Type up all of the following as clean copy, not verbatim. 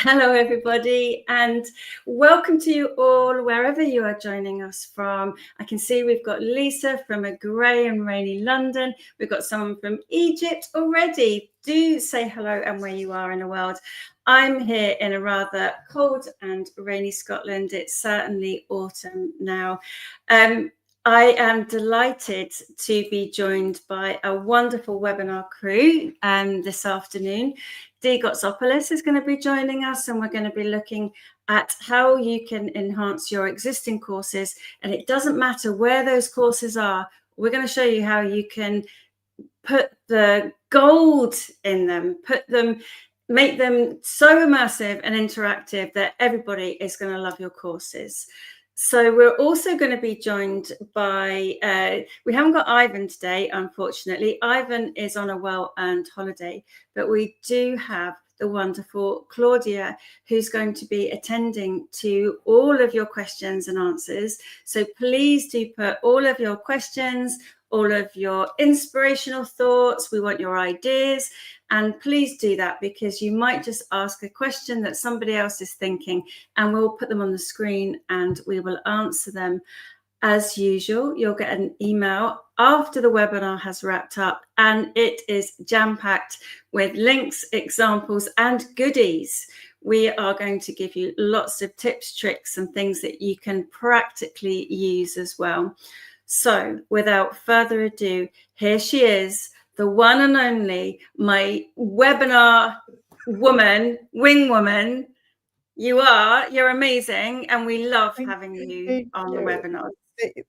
Hello, everybody, and welcome to you all, wherever you are joining us from. I can see we've got Lisa from a grey and rainy London. We've got someone from Egypt already. Do say hello and where you are in the world. I'm here in a rather cold and rainy Scotland. It's certainly autumn now. I am delighted to be joined by a wonderful webinar crew this afternoon. Gotsopolous is going to be joining us, and we're going to be looking at how you can enhance your existing courses. And it doesn't matter where those courses are. We're going to show you how you can put the gold in them, make them so immersive and interactive that everybody is going to love your courses. So we're also going to be joined by, we haven't got Ivan today, unfortunately. Ivan is on a well-earned holiday, but we do have the wonderful Claudia, who's going to be attending to all of your questions and answers. So please do put all of your questions, all of your inspirational thoughts. We want your ideas. And please do that, because you might just ask a question that somebody else is thinking, and we'll put them on the screen and we will answer them. As usual, you'll get an email after the webinar has wrapped up, and it is jam-packed with links, examples, and goodies. We are going to give you lots of tips, tricks, and things that you can practically use as well. So without further ado, here she is, the one and only, my webinar woman, wing woman. You're amazing, and we love having you on the webinar.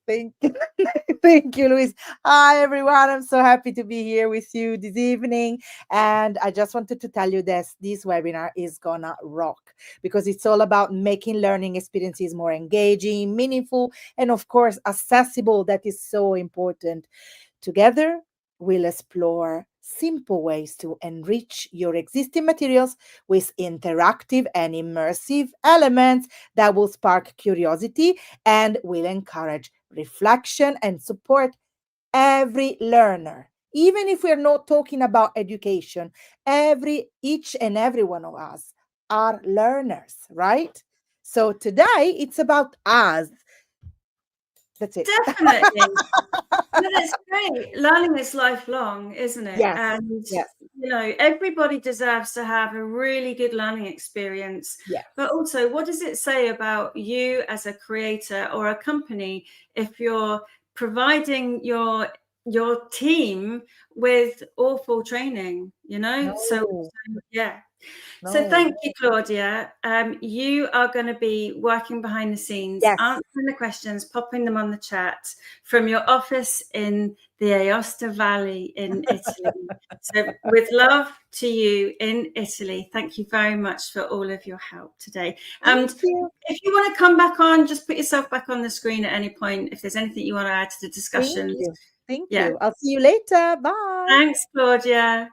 Thank you. Thank you, Louise. Hi, everyone. I'm so happy to be here with you this evening. And I just wanted to tell you that this webinar is gonna rock, because it's all about making learning experiences more engaging, meaningful, and of course, accessible. That is so important. Together, we'll explore simple ways to enrich your existing materials with interactive and immersive elements that will spark curiosity and will encourage reflection and support every learner. Even if we're not talking about education, each and every one of us are learners, right? So today it's about us. That's it. Definitely. No, that's great. Learning is lifelong, isn't it? Yes. And Yes. you know, everybody deserves to have a really good learning experience. Yes. But also, what does it say about you as a creator or a company if you're providing your team with awful training, you know? No. So yeah. No. So thank you, Claudia. You are going to be working behind the scenes, Yes. answering the questions, popping them on the chat from your office in the Aosta Valley in Italy. So with love to you in Italy, thank you very much for all of your help today. Thank you. If you want to come back on, just put yourself back on the screen at any point. If there's anything you want to add to the discussion. Thank you. Thank you. I'll see you later. Bye. Thanks, Claudia.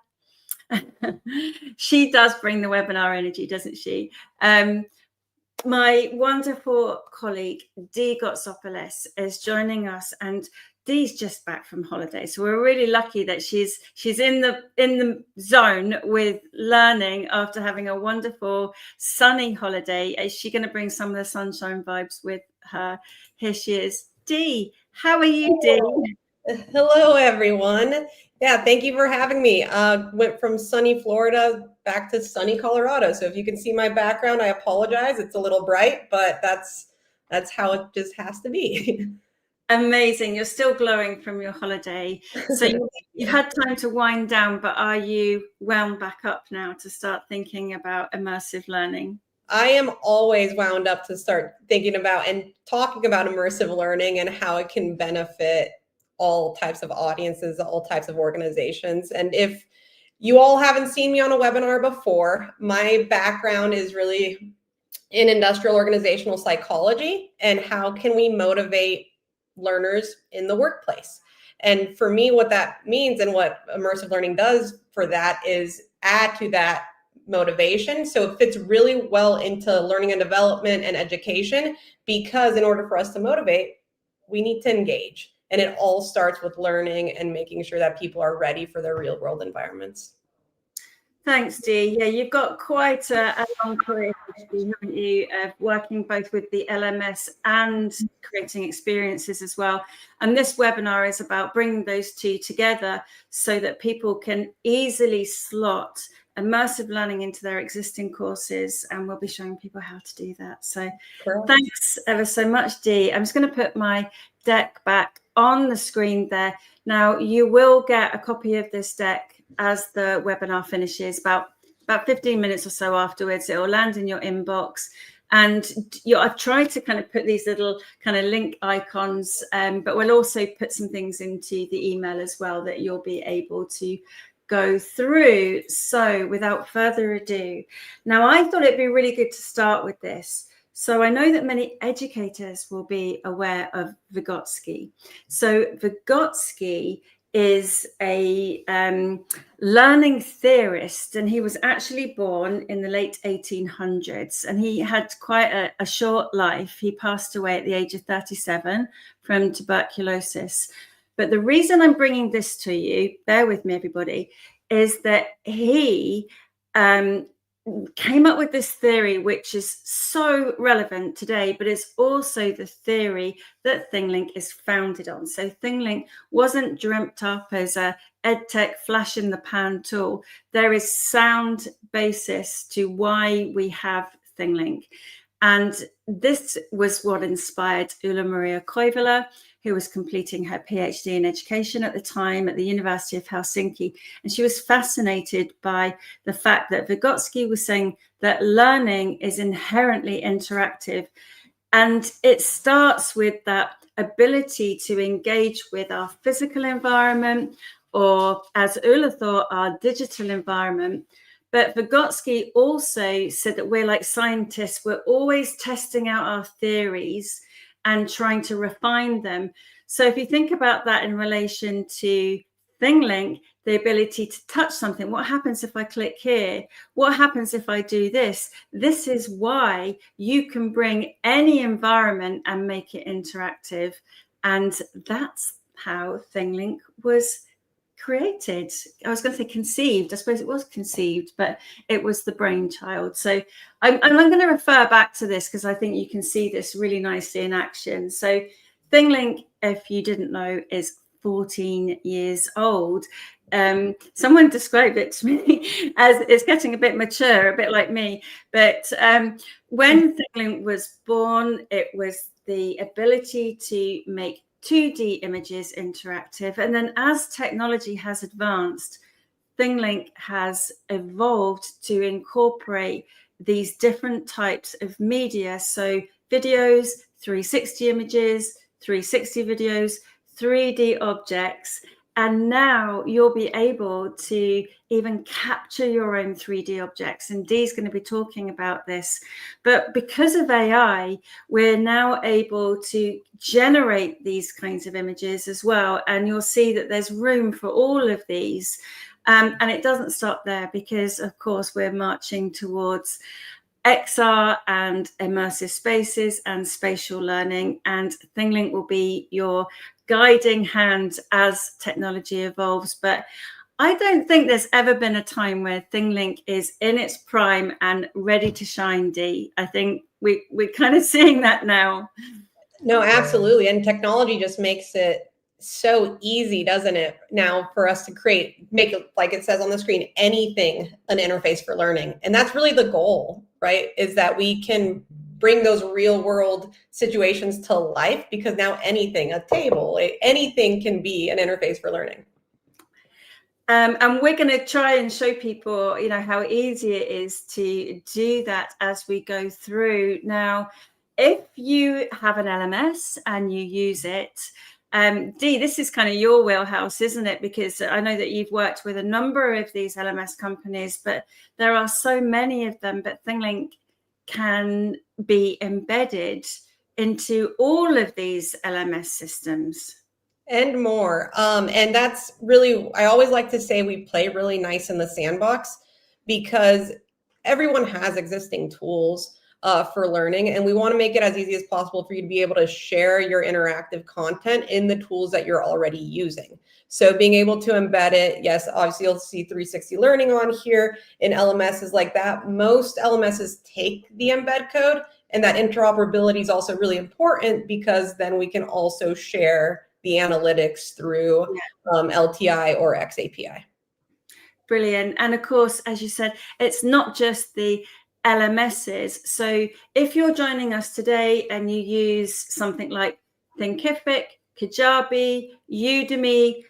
She does bring the webinar energy, doesn't she? My wonderful colleague, Gotsopolous, is joining us, and Dee's just back from holiday. So we're really lucky that she's in the zone with learning after having a wonderful sunny holiday. Is she going to bring some of the sunshine vibes with her? Here she is. Dee, how are you, Dee? Hello, everyone. Yeah, thank you for having me. Went from sunny Florida back to sunny Colorado. So if you can see my background, I apologize. It's a little bright, but that's how it just has to be. Amazing. You're still glowing from your holiday. So you've had time to wind down, but are you wound back up now to start thinking about immersive learning? I am always wound up to start thinking about and talking about immersive learning and how it can benefit all types of audiences, all types of organizations. And if you all haven't seen me on a webinar before, my background is really in industrial organizational psychology and how can we motivate learners in the workplace. And for me, what that means and what immersive learning does for that is add to that motivation. So it fits really well into learning and development and education, because in order for us to motivate, we need to engage. And it all starts with learning and making sure that people are ready for their real world environments. Thanks, Dee. Yeah, you've got quite a long career history, haven't you, of working both with the LMS and creating experiences as well. And this webinar is about bringing those two together so that people can easily slot immersive learning into their existing courses, and we'll be showing people how to do that. So thanks ever so much, Dee. I'm just going to put my deck back on the screen there. Now, you will get a copy of this deck as the webinar finishes, about 15 minutes or so afterwards. It will land in your inbox. And I've tried to kind of put these little kind of link icons, but we'll also put some things into the email as well that you'll be able to go through. So without further ado, now I thought it'd be really good to start with this. So I know that many educators will be aware of Vygotsky. So Vygotsky is a learning theorist, and he was actually born in the late 1800s, and he had quite a short life. He passed away at the age of 37 from tuberculosis. But the reason I'm bringing this to you, bear with me everybody, is that he came up with this theory which is so relevant today, but it's also the theory that ThingLink is founded on. So ThingLink wasn't dreamt up as a edtech flash in the pan tool. There is sound basis to why we have ThingLink. And this was what inspired Ulla Maria Koivula, who was completing her PhD in education at the time at the University of Helsinki. And she was fascinated by the fact that Vygotsky was saying that learning is inherently interactive. And it starts with that ability to engage with our physical environment, or as Ulla thought, our digital environment. But Vygotsky also said that we're like scientists. We're always testing out our theories and trying to refine them. So if you think about that in relation to ThingLink, the ability to touch something, what happens if I click here? What happens if I do this? This is why you can bring any environment and make it interactive. And that's how ThingLink was created. I was going to say conceived. I suppose it was conceived, but it was the brainchild. So I'm going to refer back to this because I think you can see this really nicely in action. So ThingLink, if you didn't know, is 14 years old. Someone described it to me as it's getting a bit mature, a bit like me. But when ThingLink was born, it was the ability to make 2D images interactive. And then as technology has advanced, ThingLink has evolved to incorporate these different types of media. So videos, 360 images, 360 videos, 3D objects. And now you'll be able to even capture your own 3D objects. And Dee's going to be talking about this. But because of AI, we're now able to generate these kinds of images as well. And you'll see that there's room for all of these. And it doesn't stop there because, of course, we're marching towards XR and immersive spaces and spatial learning. And ThingLink will be your guiding hand as technology evolves. But I don't think there's ever been a time where ThingLink is in its prime and ready to shine, Dee. I think we're kind of seeing that now. No, absolutely. And technology just makes it so easy, doesn't it, now for us to make it, like it says on the screen, anything an interface for learning. And that's really the goal, right? Is that we can bring those real world situations to life, because now anything, a table, anything can be an interface for learning. And we're going to try and show people, how easy it is to do that as we go through. Now, if you have an LMS and you use it, Dee, this is kind of your wheelhouse, isn't it? Because I know that you've worked with a number of these LMS companies, but there are so many of them. But ThingLink can be embedded into all of these LMS systems. And more. And that's really, I always like to say we play really nice in the sandbox, because everyone has existing tools for learning. And we want to make it as easy as possible for you to be able to share your interactive content in the tools that you're already using. So being able to embed it, yes, obviously you'll see 360 learning on here in LMSs like that. Most LMSs take the embed code, and that interoperability is also really important because then we can also share the analytics through LTI or XAPI. Brilliant. And of course, as you said, it's not just the LMSs. So if you're joining us today and you use something like Thinkific, Kajabi, Udemy,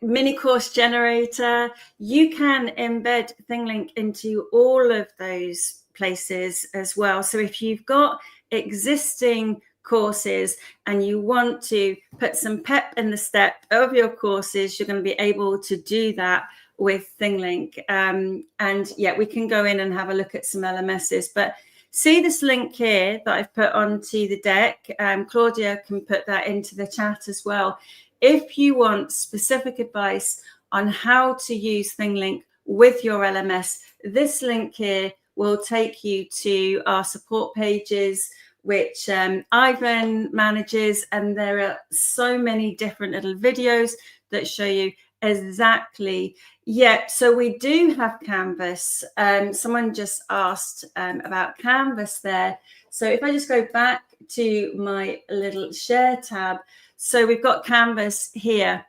mini course generator, you can embed ThingLink into all of those places as well. So if you've got existing courses and you want to put some pep in the step of your courses, you're going to be able to do that with ThingLink. And yeah, we can go in and have a look at some LMSs, but see this link here that I've put onto the deck. Claudia can put that into the chat as well. If you want specific advice on how to use ThingLink with your LMS, this link here will take you to our support pages, which Ivan manages, and there are so many different little videos that show you exactly. Yeah, so we do have Canvas. Someone just asked about Canvas there. So if I just go back to my little share tab, so we've got Canvas here.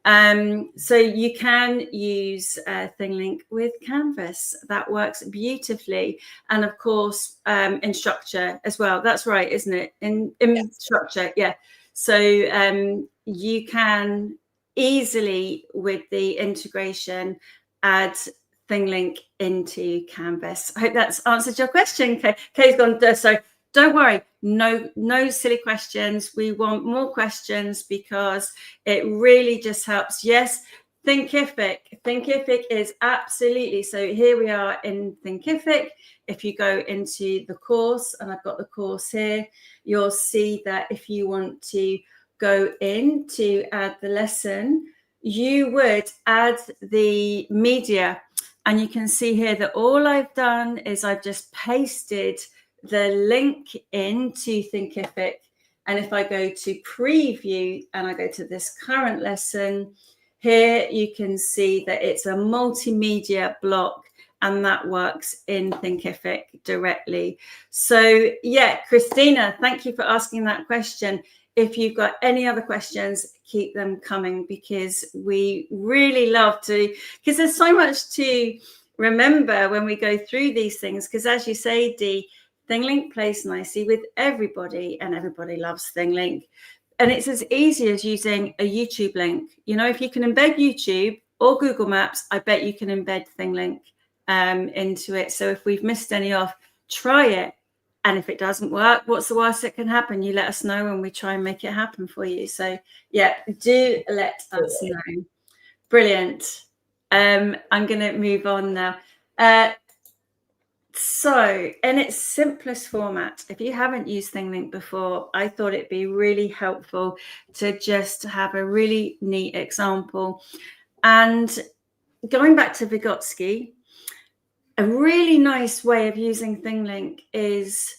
So you can use ThingLink with Canvas. That works beautifully. And of course, in Structure as well. That's right, isn't it? In Structure, yeah. So you can easily, with the integration, add ThingLink into Canvas. I hope that's answered your question. Kay's gone, so don't worry, no silly questions. We want more questions because it really just helps. Yes, Thinkific is absolutely, so here we are in Thinkific. If you go into the course, and I've got the course here, you'll see that if you want to go in to add the lesson, you would add the media, and you can see here that all I've done is I've just pasted the link into Thinkific. And if I go to preview and I go to this current lesson, here you can see that it's a multimedia block, and that works in Thinkific directly. So yeah, Christina, thank you for asking that question. If you've got any other questions, keep them coming, because we really love to, because there's so much to remember when we go through these things. Because as you say, Dee, ThingLink plays nicely with everybody, and everybody loves ThingLink. And it's as easy as using a YouTube link. You know, if you can embed YouTube or Google Maps, I bet you can embed ThingLink into it. So if we've missed any off, try it. And if it doesn't work, what's the worst that can happen? You let us know and we try and make it happen for you. So yeah, do let us know. Brilliant. I'm going to move on now. So in its simplest format, if you haven't used ThingLink before, I thought it'd be really helpful to just have a really neat example. And going back to Vygotsky, a really nice way of using ThingLink is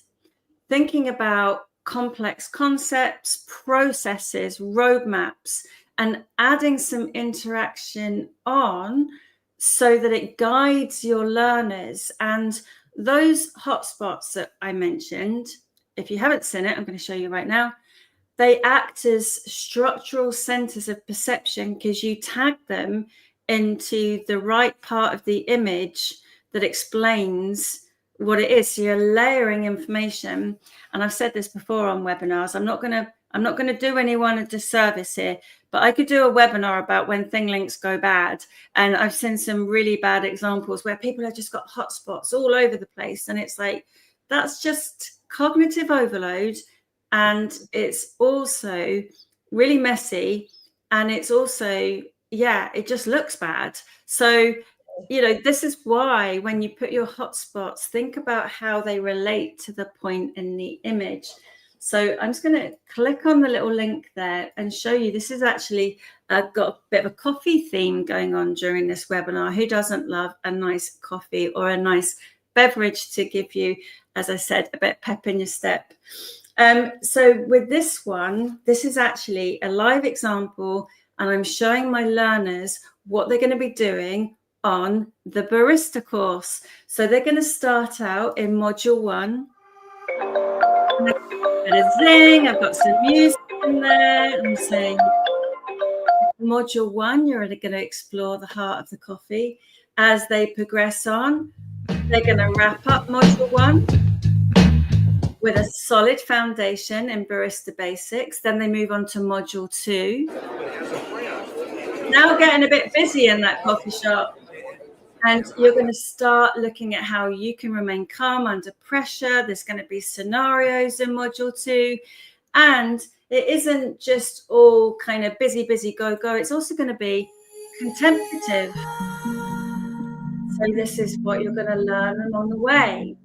thinking about complex concepts, processes, roadmaps, and adding some interaction on so that it guides your learners. And those hotspots that I mentioned, if you haven't seen it, I'm going to show you right now. They act as structural centers of perception because you tag them into the right part of the image that explains what it is. So you're layering information. And I've said this before on webinars. I'm not going to do anyone a disservice here, but I could do a webinar about when ThingLinks go bad. And I've seen some really bad examples where people have just got hotspots all over the place. And it's like, that's just cognitive overload. And it's also really messy. And it's also, yeah, it just looks bad. So, you know, this is why when you put your hotspots, think about how they relate to the point in the image. So I'm just going to click on the little link there and show you. This is actually got a bit of a coffee theme going on during this webinar. Who doesn't love a nice coffee or a nice beverage to give you, as I said, a bit pep in your step. So with this one, this is actually a live example, and I'm showing my learners what they're going to be doing on the barista course. So they're going to start out in module 1. A bit of zing, I've got some music in there. I'm saying module 1, you're going to explore the heart of the coffee. As they progress on, they're going to wrap up module 1 with a solid foundation in barista basics. Then they move on to module 2. Now getting a bit busy in that coffee shop. And you're going to start looking at how you can remain calm under pressure. There's going to be scenarios in module 2. And it isn't just all kind of busy, go. It's also going to be contemplative. So this is what you're going to learn along the way.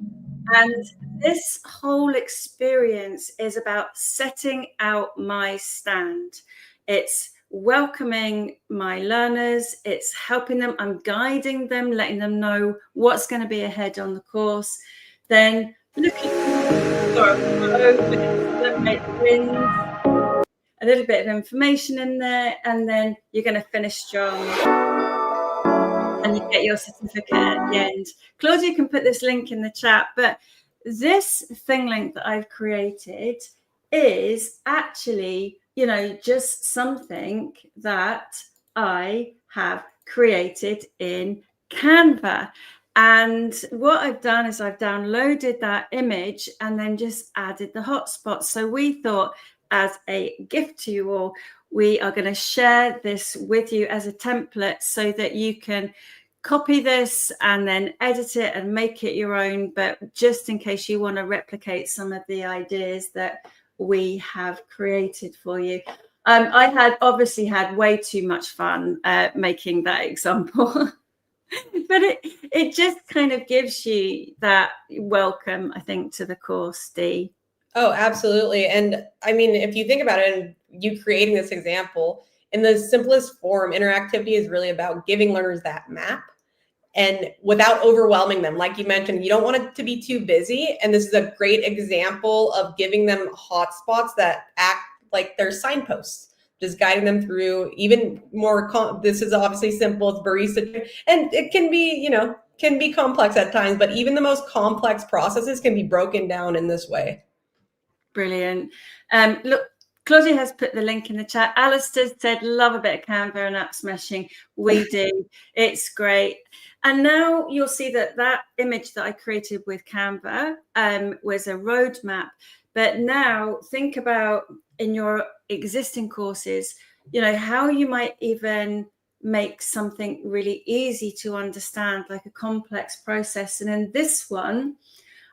And this whole experience is about setting out my stand. It's welcoming my learners, it's helping them, I'm guiding them, letting them know what's going to be ahead on the course. Then looking for a little bit of information in there, and then you're going to finish strong and you get your certificate at the end. Claudia can put this link in the chat, but this ThingLink that I've created is actually, you know, just something that I have created in Canva. And what I've done is I've downloaded that image and then just added the hotspots. So we thought, as a gift to you all, we are going to share this with you as a template so that you can copy this and then edit it and make it your own. But just in case you want to replicate some of the ideas that we have created for you. I had obviously had way too much fun making that example. But it just kind of gives you that welcome, I think, to the course, Dee. Oh, absolutely. And I mean, if you think about it, and you creating this example, in the simplest form, interactivity is really about giving learners that map and without overwhelming them. Like you mentioned, you don't want it to be too busy. And this is a great example of giving them hotspots that act like they're signposts, just guiding them through even more. This is obviously simple. It's barista, and it can be, you know, can be complex at times, but even the most complex processes can be broken down in this way. Brilliant. Look, Claudia has put the link in the chat. Alistair said, love a bit of Canva and app smashing. We do. It's great. And now you'll see that that image that I created with Canva was a roadmap. But now think about in your existing courses, you know, how you might even make something really easy to understand, like a complex process. And in this one,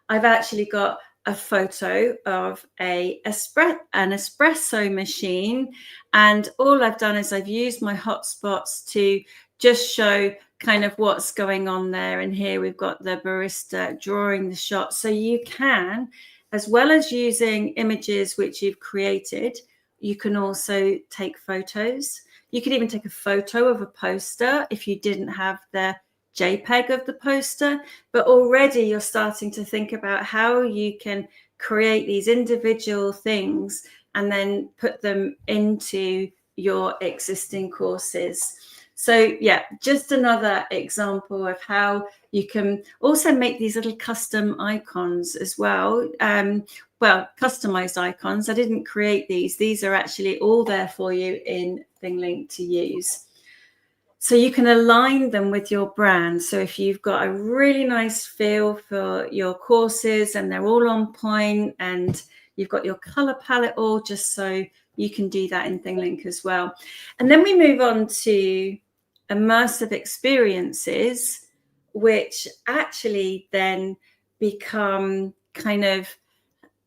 I've actually got a photo of an espresso machine, and all I've done is I've used my hotspots to just show kind of what's going on there. And here we've got the barista drawing the shot. So you can, as well as using images which you've created, you can also take photos. You could even take a photo of a poster if you didn't have the JPEG of the poster, but already you're starting to think about how you can create these individual things and then put them into your existing courses. So yeah, just another example of how you can also make these little custom icons as well. Well, customized icons. I didn't create these. These are actually all there for you in ThingLink to use. So you can align them with your brand. So if you've got a really nice feel for your courses and they're all on point and you've got your color palette all, just so you can do that in ThingLink as well. And then we move on to immersive experiences, which actually then become kind of,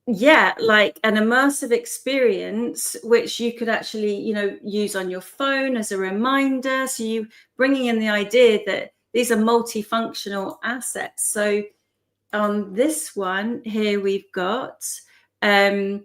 yeah, like an immersive experience, which you could actually, you know, use on your phone as a reminder. So you bringing in the idea that these are multifunctional assets. So on this one here, we've got the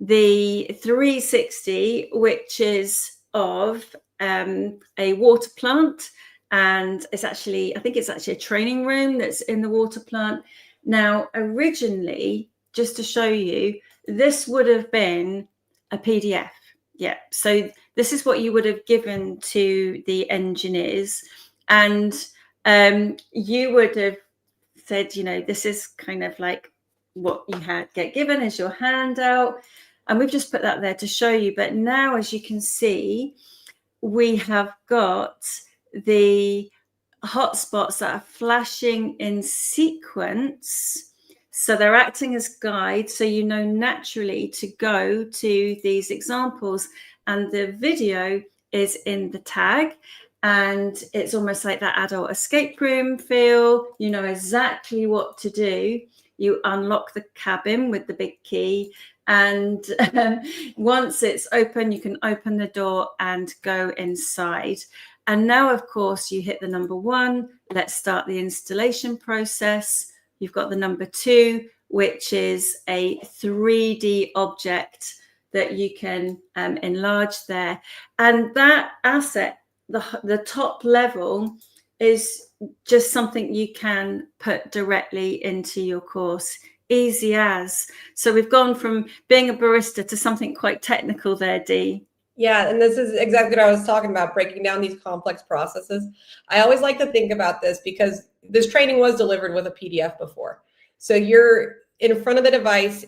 360, which is of a water plant. and I think it's actually a training room that's in the water plant. Now, originally, just to show you, this would have been a PDF. Yeah, so this is what you would have given to the engineers, and you would have said, this is kind of like what you get given as your handout, and we've just put that there to show you. But now, as you can see, we have got the hotspots that are flashing in sequence. So they're acting as guides, so you know naturally to go to these examples. And the video is in the tag, and it's almost like that adult escape room feel. You know exactly what to do. You unlock the cabin with the big key, and once it's open, you can open the door and go inside. And now, of course, you hit the number 1. Let's start the installation process. You've got the number 2, which is a 3D object that you can enlarge there. And that asset, the top level, is just something you can put directly into your course. Easy as. So we've gone from being a barista to something quite technical there, Dee. Yeah, and this is exactly what I was talking about, breaking down these complex processes. I always like to think about this because this training was delivered with a PDF before. So you're in front of the device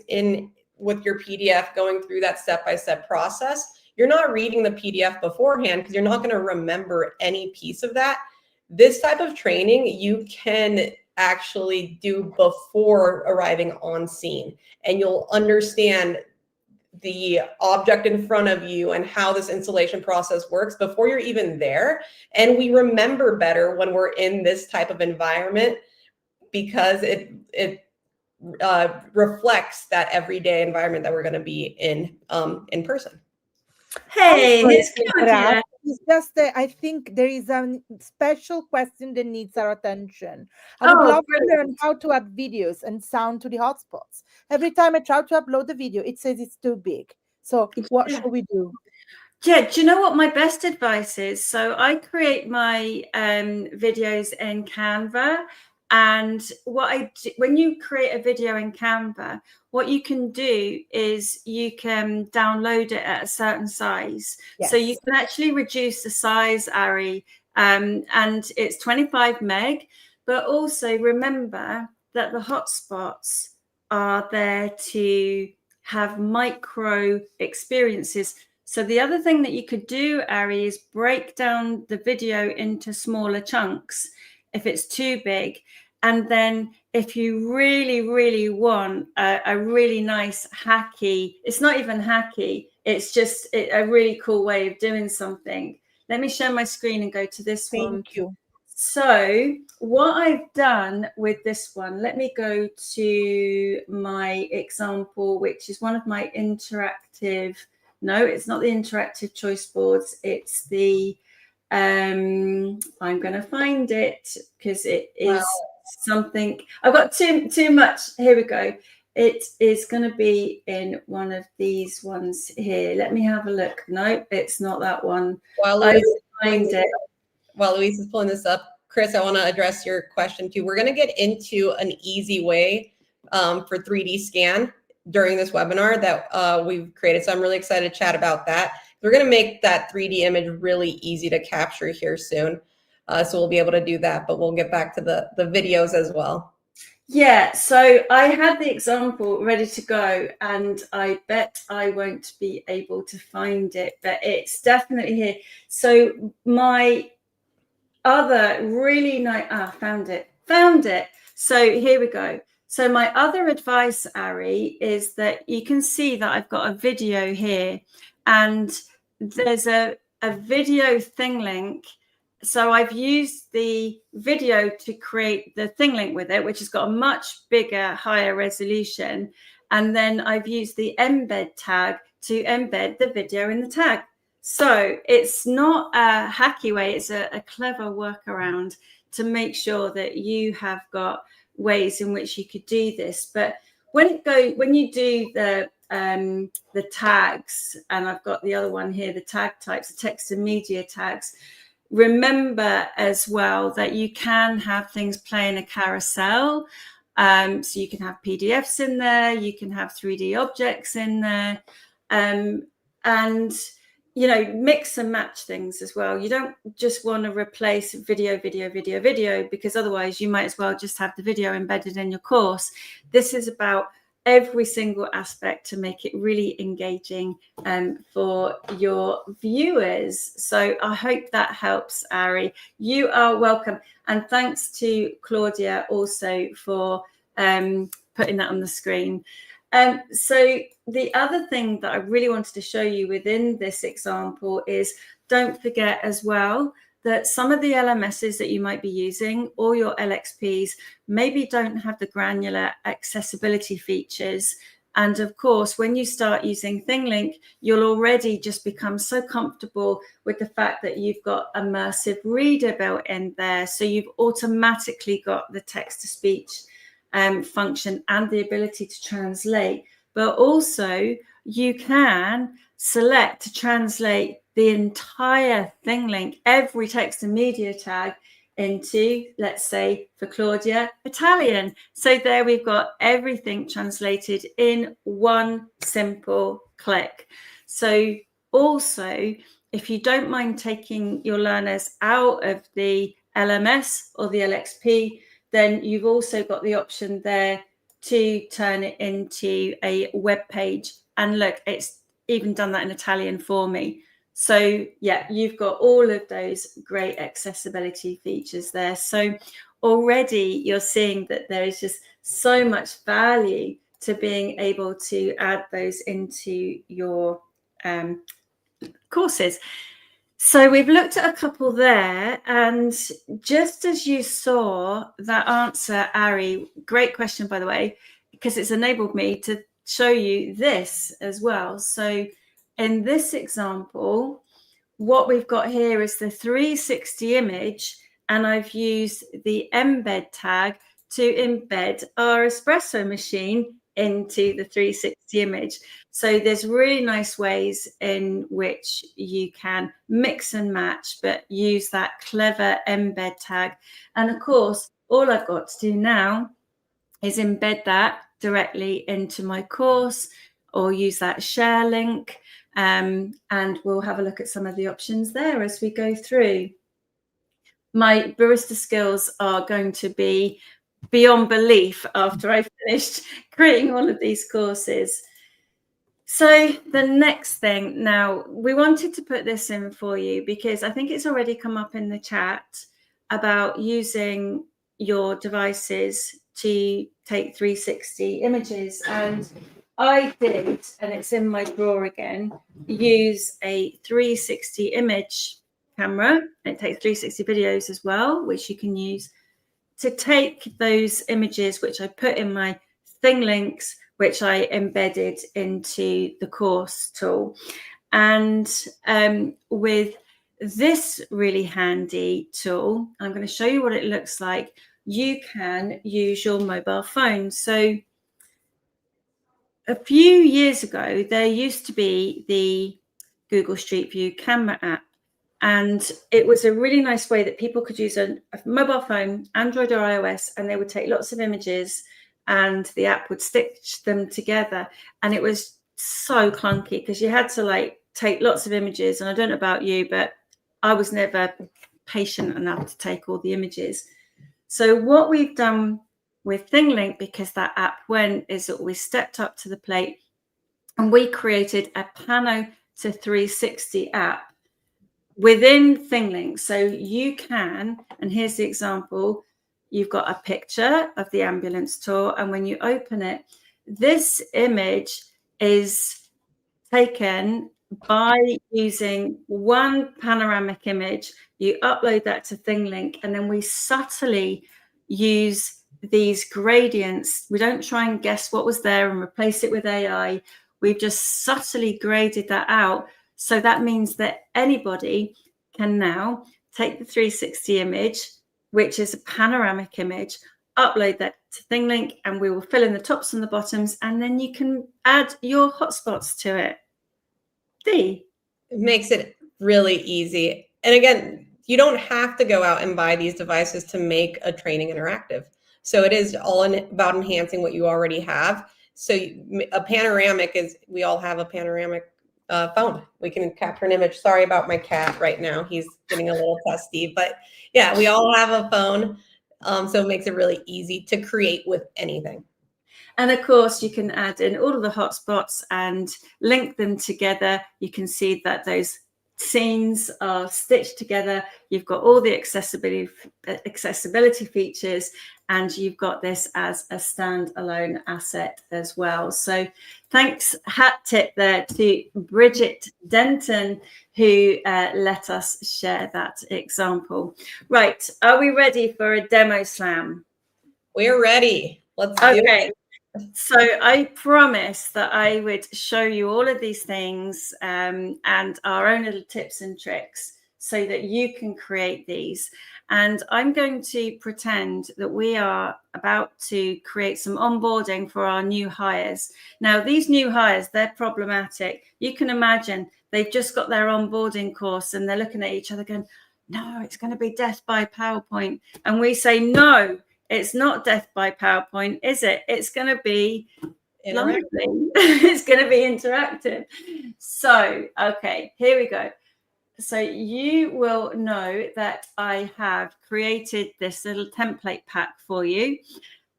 with your PDF going through that step-by-step process. You're not reading the PDF beforehand because you're not going to remember any piece of that. This type of training you can actually do before arriving on scene, and you'll understand the object in front of you and how this installation process works before you're even there. And we remember better when we're in this type of environment because it reflects that everyday environment that we're going to be in person. Hey, it's Claudia. It's just I think there is a special question that needs our attention. I would love to learn how to add videos and sound to the hotspots. Every time I try to upload the video, it says it's too big. So what should we do? Yeah, do you know what my best advice is? So I create my videos in Canva. And when you create a video in Canva, what you can do is you can download it at a certain size. Yes. So you can actually reduce the size, Ari, and it's 25 meg. But also remember that the hotspots are there to have micro experiences. So the other thing that you could do, Ari, is break down the video into smaller chunks if it's too big. And then if you really, really want a really nice hacky, it's not even hacky, it's just a really cool way of doing something. Let me share my screen and go to this one. Thank you. So what I've done with this one, let me go to my example, which is one of my interactive, no, it's not the interactive choice boards. It's the, I'm going to find it because it is something, I've got too much. Here we go. It is going to be in one of these ones here. Let me have a look. No, it's not that one. While Louise is pulling this up, Chris, I want to address your question too. We're going to get into an easy way for 3D scan during this webinar that we've created. So I'm really excited to chat about that. We're going to make that 3D image really easy to capture here soon. So we'll be able to do that, but we'll get back to the videos as well. Yeah, so I had the example ready to go, and I bet I won't be able to find it, but it's definitely here. So my other really nice, found it. So here we go. So my other advice, Ari, is that you can see that I've got a video here, and there's a video ThingLink. So I've used the video to create the ThingLink with it, which has got a much bigger, higher resolution. And then I've used the embed tag to embed the video in the tag. So it's not a hacky way, it's a clever workaround to make sure that you have got ways in which you could do this. But when you do the tags, and I've got the other one here, the tag types, the text and media tags, remember as well that you can have things play in a carousel. So you can have PDFs in there, you can have 3D objects in there, and mix and match things as well. You don't just want to replace video, because otherwise you might as well just have the video embedded in your course. This is about every single aspect to make it really engaging for your viewers. So I hope that helps, Ari. You are welcome. And thanks to Claudia also for putting that on the screen. So the other thing that I really wanted to show you within this example is, don't forget as well that some of the LMSs that you might be using, or your LXPs, maybe don't have the granular accessibility features. And of course, when you start using ThingLink, you'll already just become so comfortable with the fact that you've got Immersive Reader built in there. So you've automatically got the text-to-speech function and the ability to translate. But also, you can select to translate the entire ThingLink, every text and media tag, into, let's say, for Claudia, Italian. So there we've got everything translated in one simple click. So also, if you don't mind taking your learners out of the LMS or the LXP, then you've also got the option there to turn it into a web page. And look, it's even done that in Italian for me. So yeah, you've got all of those great accessibility features there. So already you're seeing that there is just so much value to being able to add those into your courses. So we've looked at a couple there, and just as you saw that answer, Ari, great question, by the way, because it's enabled me to show you this as well. So in this example, what we've got here is the 360 image, and I've used the embed tag to embed our espresso machine into the 360 image. So there's really nice ways in which you can mix and match, but use that clever embed tag. And of course, all I've got to do now is embed that directly into my course, or use that share link. And we'll have a look at some of the options there as we go through. My barista skills are going to be beyond belief after I finished creating all of these courses. So the next thing, now we wanted to put this in for you because I think it's already come up in the chat about using your devices to take 360 images. And I did, and it's in my drawer again, use a 360 image camera. It takes 360 videos as well, which you can use to take those images, which I put in my ThingLinks, which I embedded into the course tool. And with this really handy tool, I'm going to show you what it looks like. You can use your mobile phone. So a few years ago, there used to be the Google Street View camera app. And it was a really nice way that people could use a mobile phone, Android or iOS, and they would take lots of images and the app would stitch them together. And it was so clunky because you had to take lots of images. And I don't know about you, but I was never patient enough to take all the images. So what we've done with ThingLink, because that app went, is that we stepped up to the plate and we created a Pano to 360 app within ThingLink. So you can, and here's the example, you've got a picture of the ambulance tour, and when you open it, this image is taken by using one panoramic image. You upload that to ThingLink, and then we subtly use these gradients. We don't try and guess what was there and replace it with AI. We've just subtly graded that out. So that means that anybody can now take the 360 image, which is a panoramic image, upload that to ThingLink, and we will fill in the tops and the bottoms, and then you can add your hotspots to it. It makes it really easy. And again, you don't have to go out and buy these devices to make a training interactive. So it is all about enhancing what you already have. So a panoramic is, we all have a panoramic phone. We can capture an image. Sorry about my cat right now. He's getting a little testy, but yeah, we all have a phone. So it makes it really easy to create with anything. And of course, you can add in all of the hotspots and link them together. You can see that those scenes are stitched together. You've got all the accessibility features, and you've got this as a standalone asset as well. So thanks, hat tip there to Bridget Denton, who let us share that example. Right, are we ready for a demo slam? We're ready. Let's do it. So I promised that I would show you all of these things and our own little tips and tricks so that you can create these. And I'm going to pretend that we are about to create some onboarding for our new hires. Now, these new hires, they're problematic. You can imagine they've just got their onboarding course and they're looking at each other going, no, it's going to be death by PowerPoint. And we say, no, it's not death by PowerPoint, is it? It's going to be lively. It's going to be interactive. So, okay, here we go. So you will know that I have created this little template pack for you.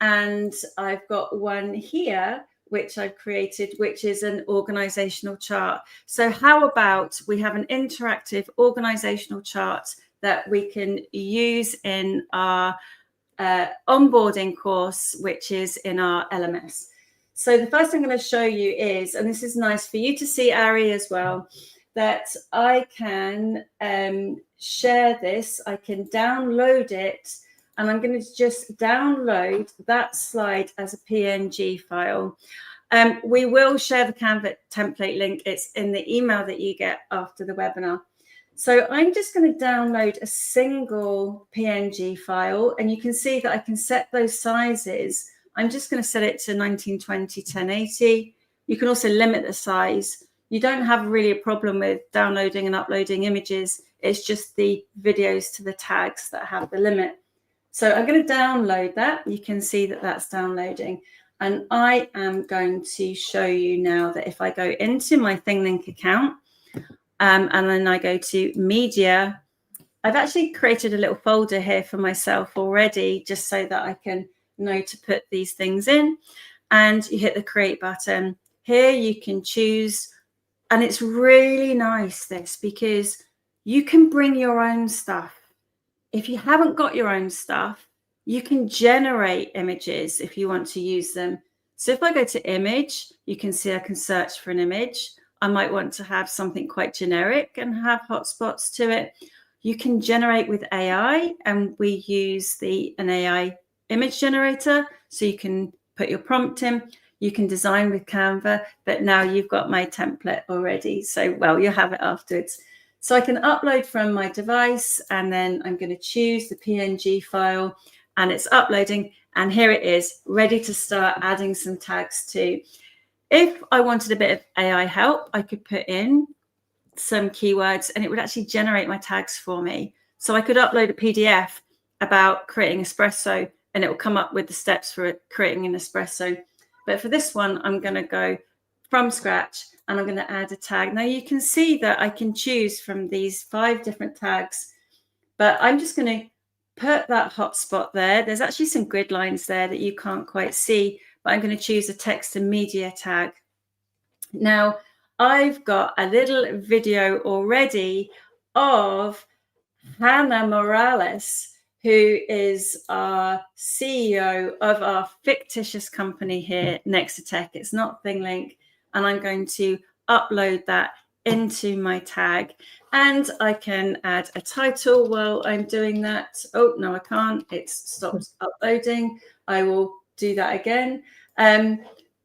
And I've got one here, which I've created, which is an organizational chart. So how about we have an interactive organizational chart that we can use in our onboarding course, which is in our LMS. So the first thing I'm going to show you is, and this is nice for you to see, Ari, as well, that I can share this. I can download it, and I'm going to just download that slide as a PNG file. We will share the Canva template link. It's in the email that you get after the webinar. So I'm just going to download a single PNG file, and you can see that I can set those sizes. I'm just going to set it to 1920, 1080. You can also limit the size. You don't have really a problem with downloading and uploading images. It's just the videos to the tags that have the limit. So I'm going to download that. You can see that that's downloading. And I am going to show you now that if I go into my ThingLink account, and then I go to media, I've actually created a little folder here for myself already, just so that I can know to put these things in. And you hit the create button. Here you can choose, and it's really nice, this, because you can bring your own stuff. If you haven't got your own stuff, you can generate images if you want to use them. So if I go to image, you can see I can search for an image. I might want to have something quite generic and have hotspots to it. You can generate with AI, and we use an AI image generator. So you can put your prompt in. You can design with Canva, but now you've got my template already. So, well, you'll have it afterwards. So I can upload from my device, and then I'm going to choose the PNG file, and it's uploading. And here it is, ready to start adding some tags to. If I wanted a bit of AI help, I could put in some keywords and it would actually generate my tags for me. So I could upload a PDF about creating espresso, and it will come up with the steps for creating an espresso. But for this one, I'm going to go from scratch and I'm going to add a tag. Now you can see that I can choose from these 5 different tags, but I'm just going to put that hotspot there. There's actually some grid lines there that you can't quite see, but I'm going to choose a text and media tag. Now, I've got a little video already of Hannah Morales, who is our CEO of our fictitious company here, Nexatech. It's not ThingLink. And I'm going to upload that into my tag. And I can add a title while I'm doing that. Oh, no, I can't. It's stopped uploading. I will do that again.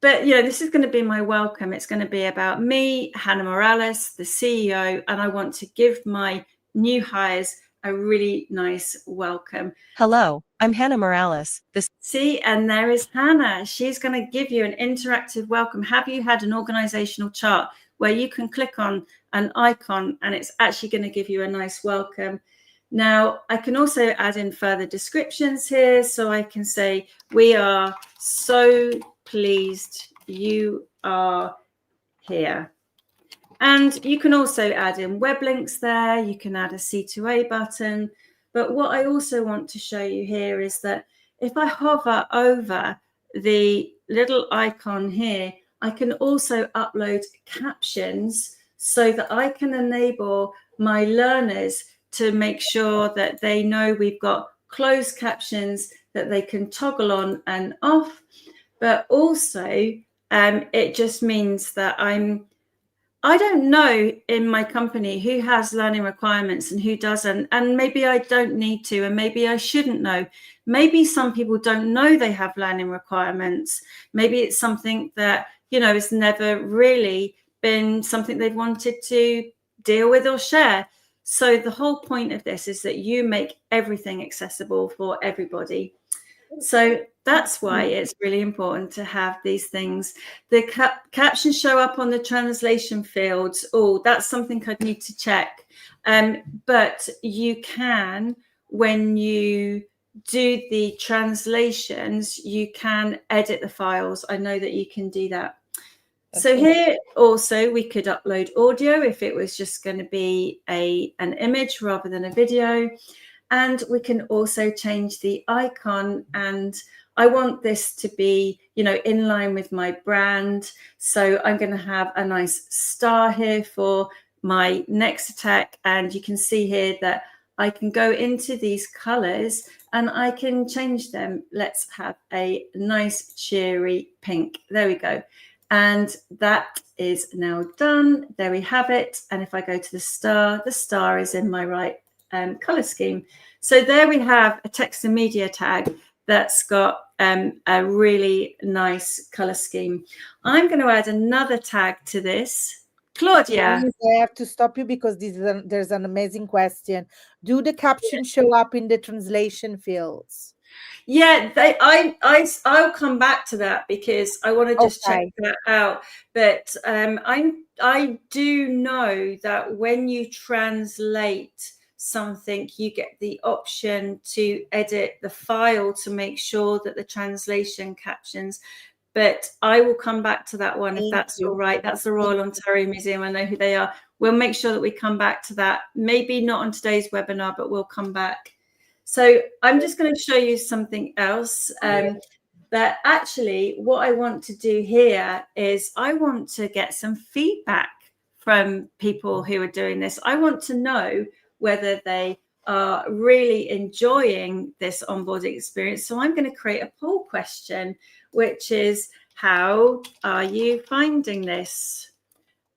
But, you know, this is going to be my welcome. It's going to be about me, Hannah Morales, the CEO, and I want to give my new hires a really nice welcome. Hello, I'm Hannah Morales. See, and there is Hannah. She's going to give you an interactive welcome. Have you had an organizational chart where you can click on an icon and it's actually going to give you a nice welcome? Now, I can also add in further descriptions here. So I can say, we are so pleased you are here. And you can also add in web links there. You can add a C2A button. But what I also want to show you here is that if I hover over the little icon here, I can also upload captions so that I can enable my learners to make sure that they know we've got closed captions that they can toggle on and off. But also, it just means that I don't know in my company who has learning requirements and who doesn't. And maybe I don't need to, and maybe I shouldn't know. Maybe some people don't know they have learning requirements. Maybe it's something that, it's never really been something they've wanted to deal with or share. So the whole point of this is that you make everything accessible for everybody. So that's why it's really important to have these things. The captions show up on the translation fields. Oh, that's something I'd need to check. But you can, when you do the translations, you can edit the files. I know that you can do that. So here also we could upload audio if it was just going to be an image rather than a video. And we can also change the icon, and I want this to be, in line with my brand. So I'm going to have a nice star here for my next attack. And you can see here that I can go into these colors and I can change them. Let's have a nice cheery pink. There we go. And that is now done. There we have it. And if I go to the star is in my right color scheme. So there we have a text and media tag that's got a really nice color scheme. I'm going to add another tag to this. Claudia. I have to stop you because there's an amazing question. Do the captions show up in the translation fields? Yeah, I'll come back to that because I want to just check that out. But I do know that when you translate something, you get the option to edit the file to make sure that the translation captions. But I will come back to that one if that's all right. That's the Royal Ontario Museum. I know who they are. We'll make sure that we come back to that. Maybe not on today's webinar, but we'll come back. So I'm just going to show you something else. That actually what I want to do here is I want to get some feedback from people who are doing this. I want to know whether they are really enjoying this onboarding experience. So I'm going to create a poll question, which is, how are you finding this?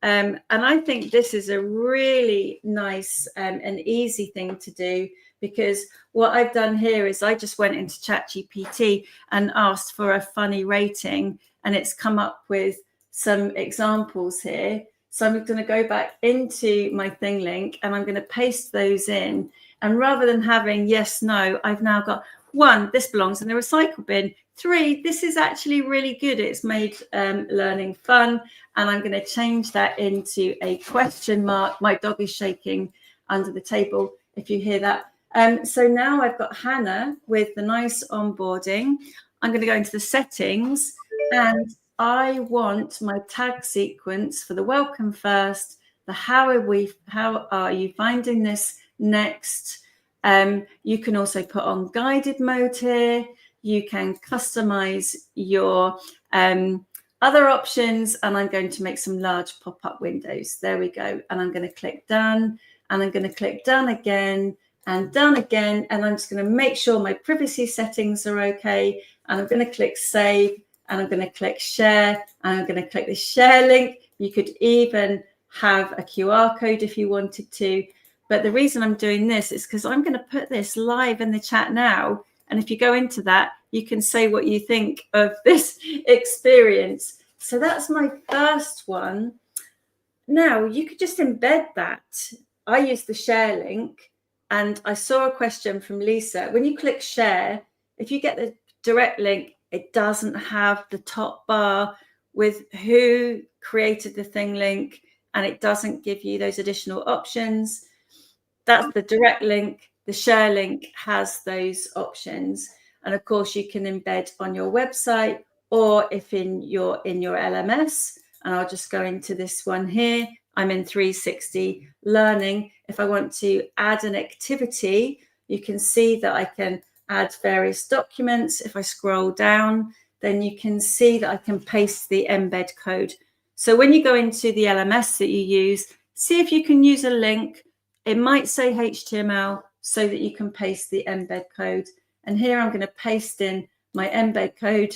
And I think this is a really nice and easy thing to do, because what I've done here is I just went into ChatGPT and asked for a funny rating, and it's come up with some examples here. So I'm going to go back into my ThingLink and I'm going to paste those in. And rather than having yes, no, I've now got 1, this belongs in the recycle bin. 3, this is actually really good. It's made learning fun. And I'm going to change that into a question mark. My dog is shaking under the table, if you hear that. So now I've got Hannah with the nice onboarding. I'm going to go into the settings, and I want my tag sequence for the welcome first, the how are you finding this next. You can also put on guided mode here. You can customize your other options, and I'm going to make some large pop-up windows. There we go. And I'm going to click done, and I'm going to click done again and done again. And I'm just going to make sure my privacy settings are okay. And I'm going to click save, and I'm going to click share, and I'm going to click the share link. You could even have a QR code if you wanted to. But the reason I'm doing this is because I'm going to put this live in the chat now. And if you go into that, you can say what you think of this experience. So that's my first one. Now you could just embed that. I use the share link, and I saw a question from Lisa. When you click share, if you get the direct link, it doesn't have the top bar with who created the ThingLink, and it doesn't give you those additional options. That's the direct link. the share link has those options. And of course, you can embed on your website, or if in your LMS, and I'll just go into this one here. I'm in 360 Learning. If I want to add an activity, you can see that I can add various documents. If I scroll down, then you can see that I can paste the embed code. So when you go into the LMS that you use, see if you can use a link. It might say HTML so that you can paste the embed code. And here I'm going to paste in my embed code.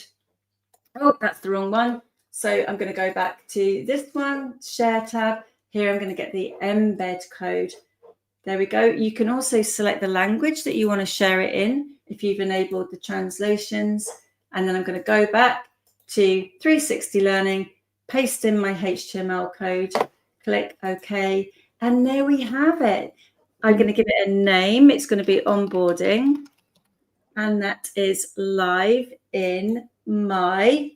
Oh, that's the wrong one. So I'm going to go back to this one, Share tab. Here I'm going to get the embed code. There we go. You can also select the language that you want to share it in if you've enabled the translations. And then I'm going to go back to 360 Learning, paste in my HTML code, click OK. And there we have it. I'm going to give it a name. It's going to be onboarding. And that is live in my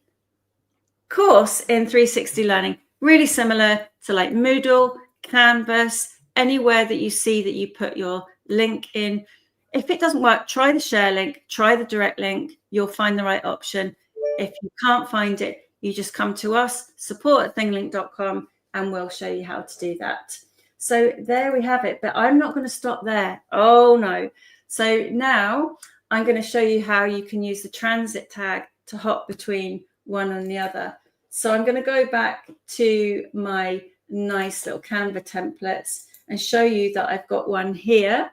course in 360 Learning. Really similar to like Moodle, Canvas, anywhere that you see that you put your link in. If it doesn't work, try the share link, try the direct link. You'll find the right option. If you can't find it, you just come to us, support@thinglink.com, and we'll show you how to do that. So there we have it. But I'm not going to stop there. Oh, no. So now I'm going to show you how you can use the transit tag to hop between one and the other. So I'm going to go back to my nice little Canva templates and show you that I've got one here,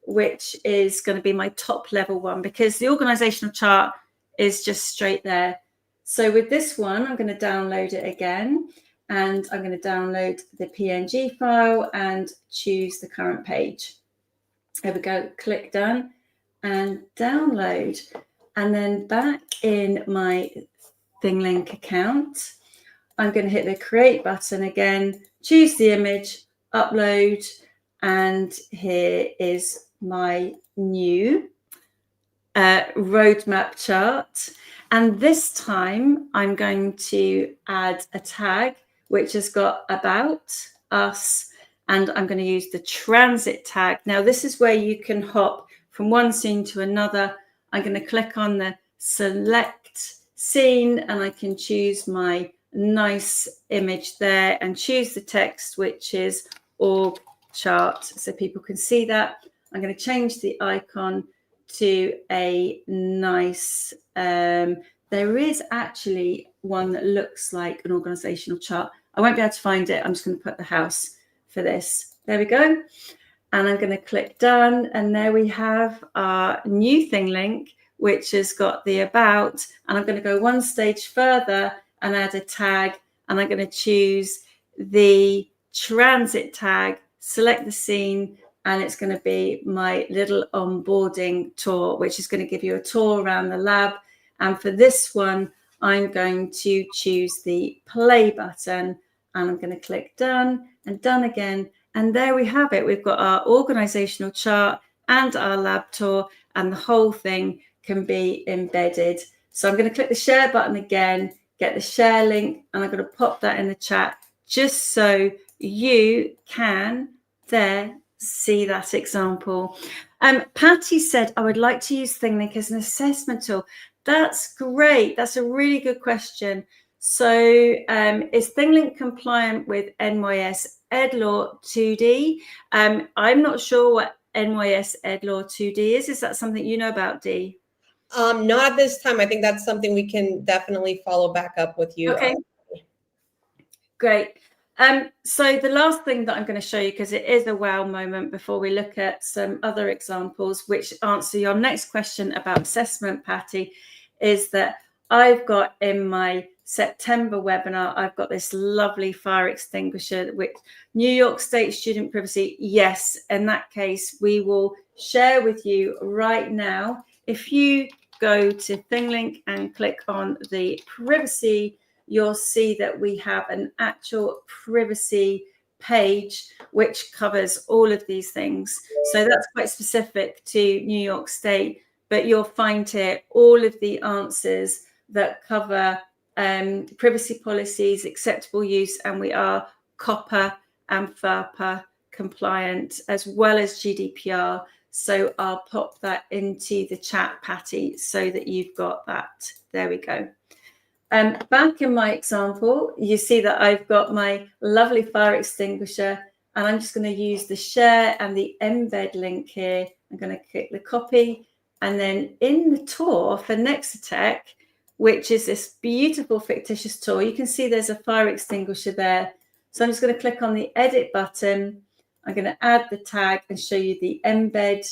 which is going to be my top level one, because the organizational chart is just straight there. So with this one, I'm going to download it again, and I'm going to download the PNG file and choose the current page. There we go, click done and download. And then back in my ThingLink account, I'm going to hit the create button again, choose the image, upload, and here is my new roadmap chart. And this time I'm going to add a tag which has got about us, and I'm going to use the transit tag. Now this is where you can hop from one scene to another. I'm going to click on the select scene and I can choose my nice image there and choose the text, which is org chart, so people can see that. I'm going to change the icon to a nice, there is actually one that looks like an organizational chart. I won't be able to find it. I'm just going to put the house for this. There we go. And I'm going to click done. And there we have our new ThingLink, which has got the about. And I'm going to go one stage further and add a tag. And I'm going to choose the transit tag, select the scene, and it's going to be my little onboarding tour, which is going to give you a tour around the lab. And for this one, I'm going to choose the play button, and I'm going to click done and done again. And there we have it. We've got our organizational chart and our lab tour, and the whole thing can be embedded. So I'm going to click the share button again, get the share link, and I'm going to pop that in the chat just so you can there see that example. Patty said, I would like to use ThingLink as an assessment tool. That's great. That's a really good question. So is ThingLink compliant with NYS EdLaw 2D? I'm not sure what NYS EdLaw 2D is. Is that something you know about, Dee? Not at this time. I think that's something we can definitely follow back up with you. Okay. Great. So the last thing that I'm going to show you, because it is a wow moment before we look at some other examples which answer your next question about assessment, Patty, is that I've got in my September webinar, I've got this lovely fire extinguisher with New York State student privacy. Yes, in that case, we will share with you right now. If you go to ThingLink and click on the privacy, you'll see that we have an actual privacy page which covers all of these things. So that's quite specific to New York State, but you'll find here all of the answers that cover privacy policies, acceptable use, and we are COPPA and FERPA compliant, as well as GDPR. So I'll pop that into the chat, Patty, so that you've got that. There we go. Back in my example, you see that I've got my lovely fire extinguisher, and I'm just going to use the share and the embed link here. I'm going to click the copy, and then in the tour for Nexitech, which is this beautiful fictitious tour, you can see there's a fire extinguisher there. So I'm just going to click on the edit button. I'm going to add the tag and show you the embed,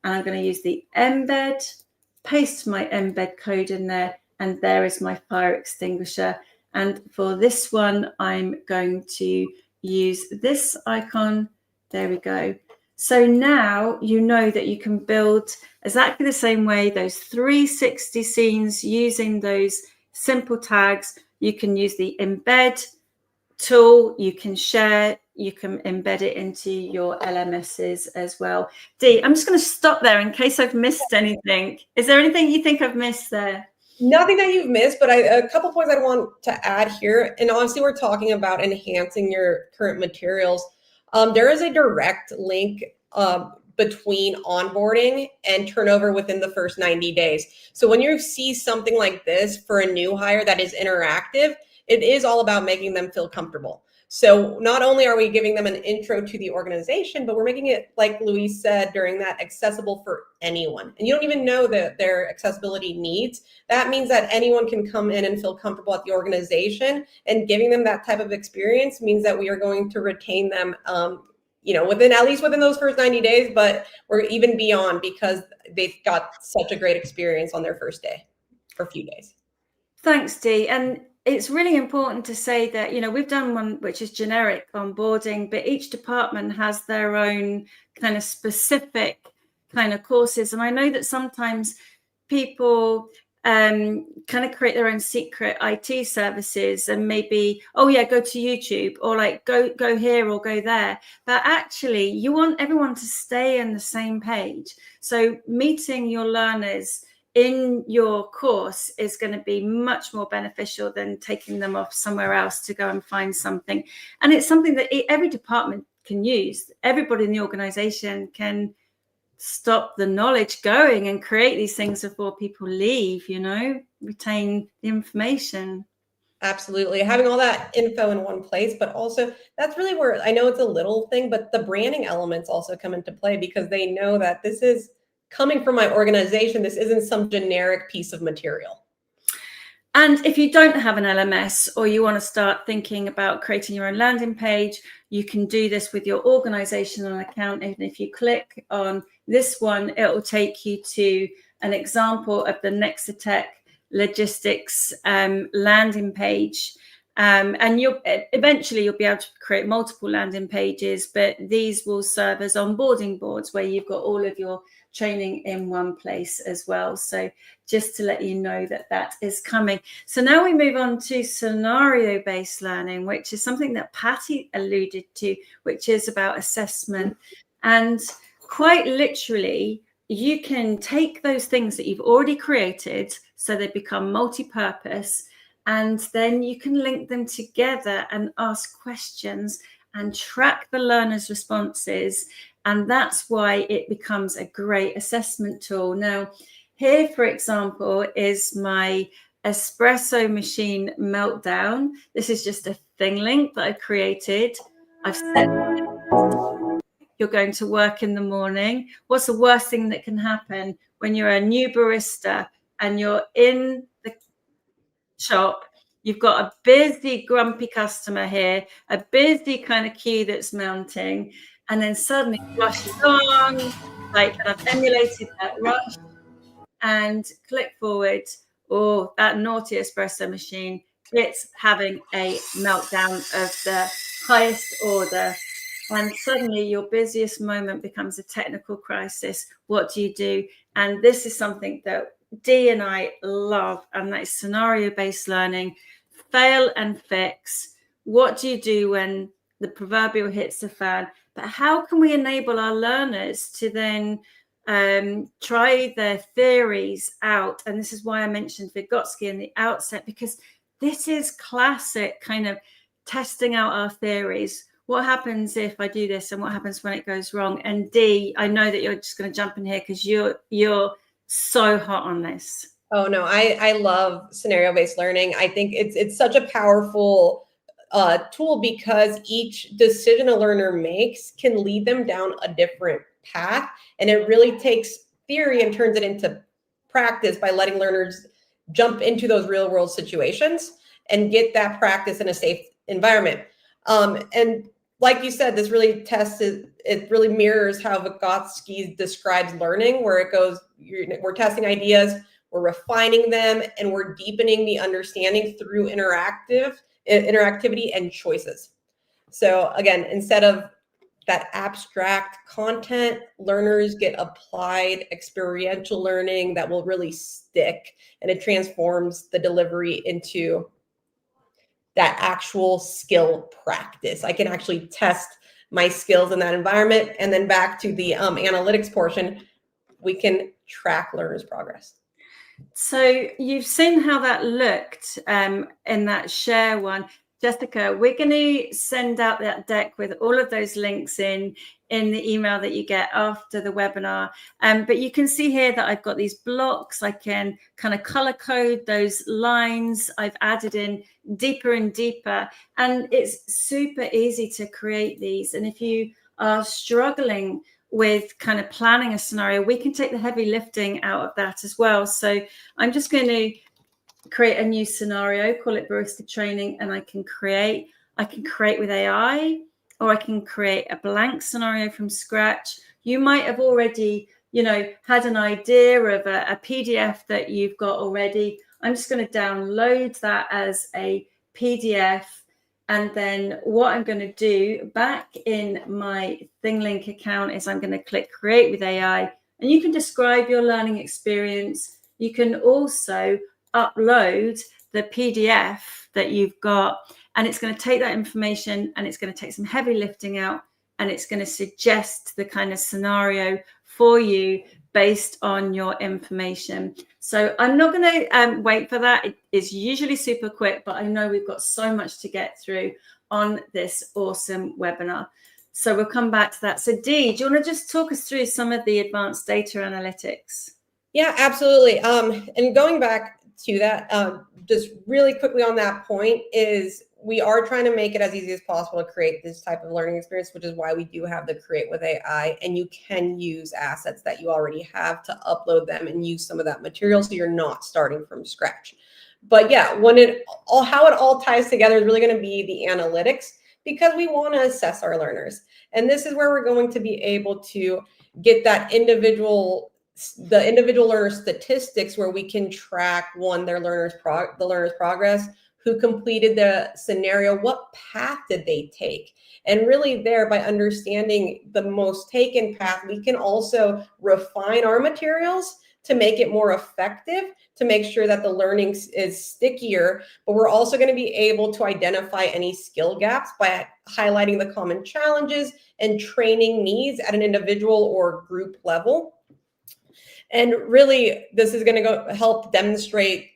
and I'm going to use the embed, paste my embed code in there, and there is my fire extinguisher. And for this one, I'm going to use this icon. There we go. So now you know that you can build exactly the same way, those 360 scenes using those simple tags. You can use the embed tool, you can share, you can embed it into your LMSs as well. Dee, I'm just going to stop there in case I've missed anything. Is there anything you think I've missed there? Nothing that you've missed, but a couple points I want to add here. And obviously, we're talking about enhancing your current materials. There is a direct link between onboarding and turnover within the first 90 days. So when you see something like this for a new hire that is interactive, it is all about making them feel comfortable. So not only are we giving them an intro to the organization, but we're making it, like Louise said during that, accessible for anyone. And you don't even know their accessibility needs. That means that anyone can come in and feel comfortable at the organization, and giving them that type of experience means that we are going to retain them, at least within those first 90 days, but we're even beyond because they've got such a great experience on their first day or few days. Thanks, Dee. And it's really important to say that, we've done one which is generic onboarding, but each department has their own kind of specific kind of courses. And I know that sometimes people kind of create their own secret IT services and maybe, go to YouTube, or like go here or go there. But actually, you want everyone to stay on the same page. So meeting your learners in your course is going to be much more beneficial than taking them off somewhere else to go and find something. And it's something that every department can use. Everybody in the organization can stop the knowledge going and create these things before people leave, retain the information. Absolutely. Having all that info in one place, but also that's really where, I know it's a little thing, but the branding elements also come into play, because they know that this is coming from my organization. This isn't some generic piece of material. And if you don't have an LMS, or you want to start thinking about creating your own landing page, you can do this with your organizational account. And if you click on this one, it will take you to an example of the Nexitech logistics landing page. And you'll eventually be able to create multiple landing pages, but these will serve as onboarding boards where you've got all of your training in one place as well. So just to let you know that is coming. So now we move on to scenario-based learning, which is something that Patty alluded to, which is about assessment. And quite literally, you can take those things that you've already created so they become multi-purpose, and then you can link them together and ask questions and track the learner's responses. And that's why it becomes a great assessment tool. Now, here, for example, is my espresso machine meltdown. This is just a ThingLink that I created. I've said you're going to work in the morning. What's the worst thing that can happen when you're a new barista and you're in the shop? You've got a busy, grumpy customer here, a busy kind of queue that's mounting, and then suddenly rush is on. Like, and I've emulated that rush and click forward. Oh, that naughty espresso machine, it's having a meltdown of the highest order. And suddenly your busiest moment becomes a technical crisis. What do you do? And this is something that Dee and I love, and that is scenario-based learning. Fail and fix. What do you do when the proverbial hits the fan? But how can we enable our learners to then try their theories out? And this is why I mentioned Vygotsky in the outset, because this is classic kind of testing out our theories. what happens if I do this and what happens when it goes wrong? And D, I know that you're just going to jump in here because you're so hot on this. Oh no, I love scenario-based learning. I think it's such a powerful tool because each decision a learner makes can lead them down a different path, and it really takes theory and turns it into practice by letting learners jump into those real-world situations and get that practice in a safe environment. And like you said, this really it really mirrors how Vygotsky describes learning, where it goes, we're testing ideas, we're refining them, and we're deepening the understanding through interactivity and choices. So again, instead of that abstract content, learners get applied experiential learning that will really stick, and it transforms the delivery into that actual skill practice. I can actually test my skills in that environment. And then back to the analytics portion, we can track learners' progress. So you've seen how that looked in that share one. Jessica, we're going to send out that deck with all of those links in the email that you get after the webinar. But you can see here that I've got these blocks. I can kind of color code those lines. I've added in deeper and deeper, and it's super easy to create these. And if you are struggling with kind of planning a scenario, we can take the heavy lifting out of that as well. So I'm just going to create a new scenario, call it barista training, and I can create with AI, or I can create a blank scenario from scratch. You might have already, had an idea of a PDF that you've got already. I'm just going to download that as a PDF. And then what I'm going to do back in my ThingLink account is I'm going to click Create with AI, and you can describe your learning experience. You can also upload the PDF that you've got, and it's going to take that information and it's going to take some heavy lifting out, and it's going to suggest the kind of scenario for you based on your information. So I'm not going to wait for that. It is usually super quick, but I know we've got so much to get through on this awesome webinar. So we'll come back to that. So Dee, do you want to just talk us through some of the advanced data analytics? Yeah, absolutely. And going back to that, just really quickly on that point, is we are trying to make it as easy as possible to create this type of learning experience, which is why we do have the Create with AI, and you can use assets that you already have to upload them and use some of that material, so you're not starting from scratch. But yeah, how it all ties together is really going to be the analytics, because we want to assess our learners, and this is where we're going to be able to get that individual learner statistics, where we can track the learner's progress, who completed the scenario, what path did they take, and really there, by understanding the most taken path, we can also refine our materials to make it more effective, to make sure that the learning is stickier. But we're also going to be able to identify any skill gaps by highlighting the common challenges and training needs at an individual or group level. And really, this is going to help demonstrate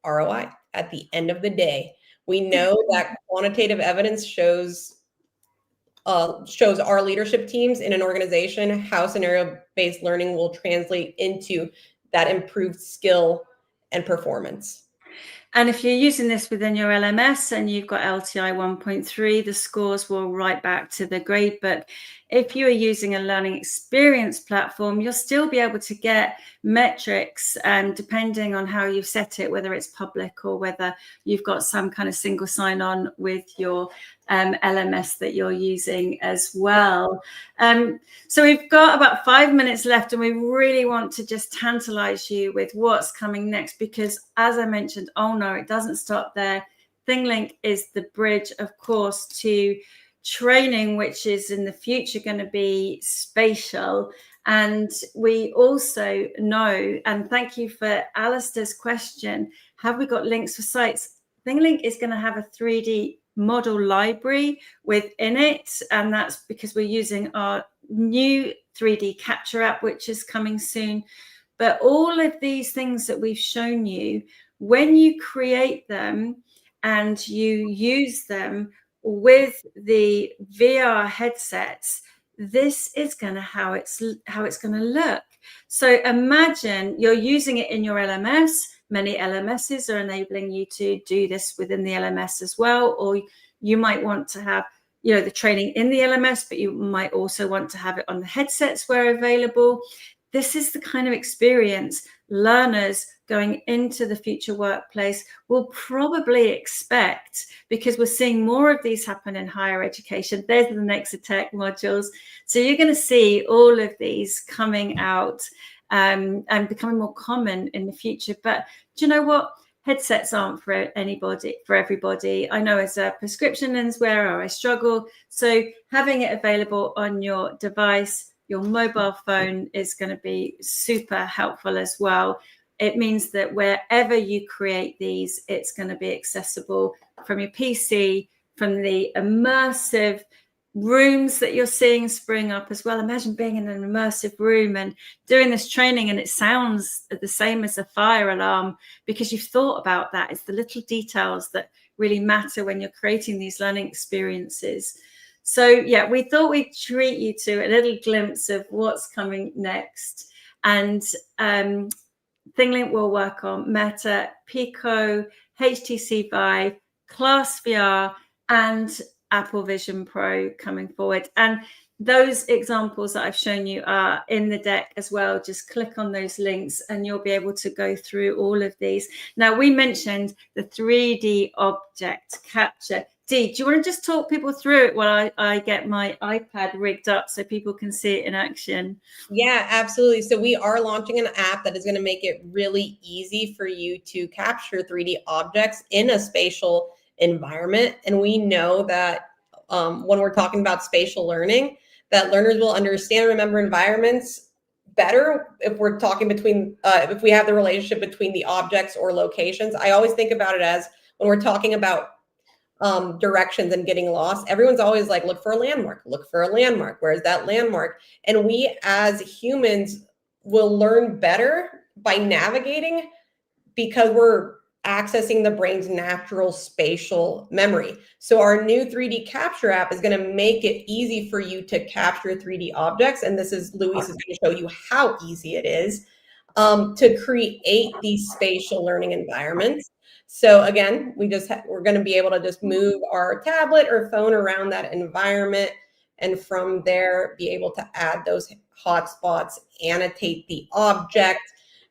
ROI at the end of the day. We know that quantitative evidence shows our leadership teams in an organization how scenario-based learning will translate into that improved skill and performance. And if you're using this within your LMS and you've got LTI 1.3, the scores will write back to the gradebook. If you are using a learning experience platform, you'll still be able to get metrics, depending on how you've set it, whether it's public or whether you've got some kind of single sign-on with your LMS that you're using as well. So we've got about 5 minutes left, and we really want to just tantalize you with what's coming next, because as I mentioned, oh no, it doesn't stop there. ThingLink is the bridge, of course, to training, which is in the future going to be spatial. And we also know, and thank you for Alistair's question, have we got links for sites? ThingLink is going to have a 3D model library within it, and that's because we're using our new 3D capture app, which is coming soon. But all of these things that we've shown you, when you create them and you use them, with the VR headsets, this is going to how it's going to look. So imagine you're using it in your LMS. Many LMSs are enabling you to do this within the LMS as well, or you might want to have, you know, the training in the LMS, but you might also want to have it on the headsets where available. This is the kind of experience learners going into the future workplace will probably expect, because we're seeing more of these happen in higher education. There's the Nexa Tech modules. So you're going to see all of these coming out and becoming more common in the future. But do you know what? Headsets aren't for everybody. I know as a prescription lens wearer, I struggle. So having it available on your device, your mobile phone, is going to be super helpful as well. It means that wherever you create these, it's going to be accessible from your PC, from the immersive rooms that you're seeing spring up as well. Imagine being in an immersive room and doing this training, and it sounds the same as a fire alarm because you've thought about that. It's the little details that really matter when you're creating these learning experiences. So yeah, we thought we'd treat you to a little glimpse of what's coming next. And ThingLink will work on Meta, Pico, HTC Vive, Class VR, and Apple Vision Pro coming forward. And those examples that I've shown you are in the deck as well. Just click on those links and you'll be able to go through all of these. Now, we mentioned the 3D object capture. Dee, do you want to just talk people through it while I get my iPad rigged up so people can see it in action? Yeah, absolutely. So we are launching an app that is going to make it really easy for you to capture 3D objects in a spatial environment. And we know that when we're talking about spatial learning, that learners will understand and remember environments better if we're talking between, if we have the relationship between the objects or locations. I always think about it as when we're talking about directions and getting lost, everyone's always like, look for a landmark, where's that landmark? And we as humans will learn better by navigating because we're accessing the brain's natural spatial memory. So our new 3D capture app is going to make it easy for you to capture 3D objects. And this is Louise is going to show you how easy it is to create these spatial learning environments. So again, we're going to be able to just move our tablet or phone around that environment, and from there be able to add those hotspots, annotate the object,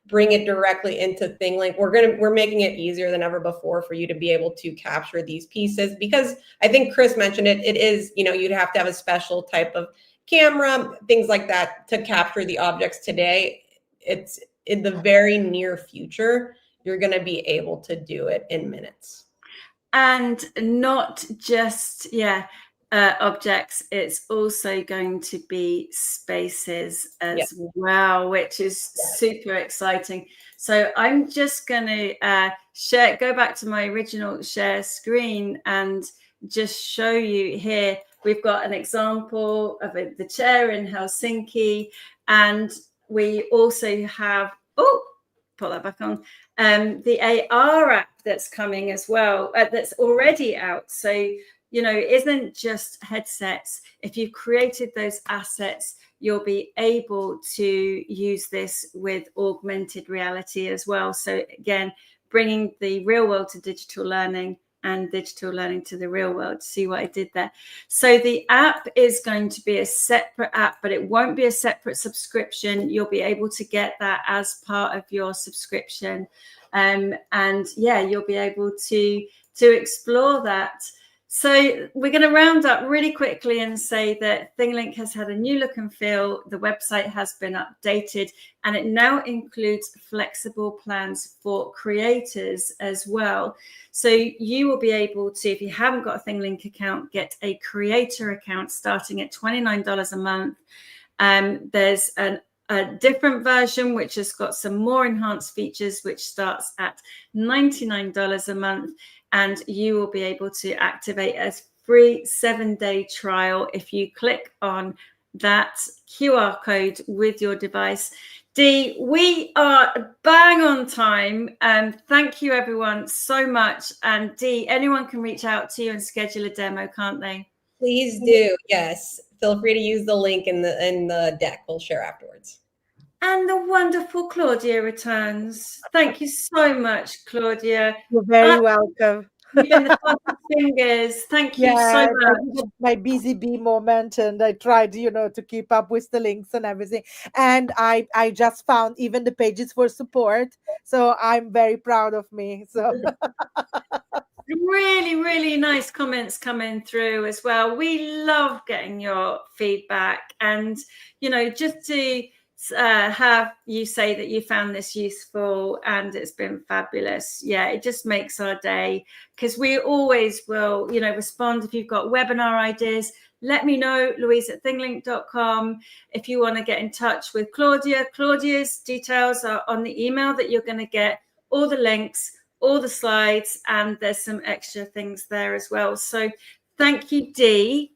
bring it directly into ThingLink. We're making it easier than ever before for you to be able to capture these pieces, because I think Chris mentioned it. It is, you know, you'd have to have a special type of camera, things like that to capture the objects today. It's in the very near future, you're going to be able to do it in minutes. And not just, objects, it's also going to be spaces as well, which is super exciting. So I'm just going to go back to my original share screen and just show you here. We've got an example of the chair in Helsinki, and we also have, put that back on, the AR app that's coming as well, that's already out. So, you know, it isn't just headsets. If you've created those assets, you'll be able to use this with augmented reality as well. So again, bringing the real world to digital learning and digital learning to the real world. See what I did there? So the app is going to be a separate app, but it won't be a separate subscription. You'll be able to get that as part of your subscription. And yeah, you'll be able to explore that. So we're going to round up really quickly and say that ThingLink has had a new look and feel. The website has been updated, and it now includes flexible plans for creators as well. So you will be able to, if you haven't got a ThingLink account, get a creator account starting at $29 a month. There's a different version which has got some more enhanced features, which starts at $99 a month. And you will be able to activate a free 7-day trial if you click on that QR code with your device. Dee, we are bang on time. Thank you, everyone, so much. And Dee, anyone can reach out to you and schedule a demo, can't they? Please do. Yes. Feel free to use the link in the deck we'll share afterwards. And the wonderful Claudia returns. Thank you so much, Claudia. You're very welcome. You've been the fastest fingers. Thank you so much. I did my busy bee moment, and I tried, to keep up with the links and everything. And I just found even the pages for support. So I'm very proud of me. So really, really nice comments coming through as well. We love getting your feedback, and just to have you say that you found this useful and it's been fabulous. Yeah, it just makes our day, because we always will respond. If you've got webinar ideas, let me know, Louise at ThingLink.com. If you want to get in touch with Claudia's details are on the email that you're going to get, all the links, all the slides, and there's some extra things there as well. So thank you, Dee,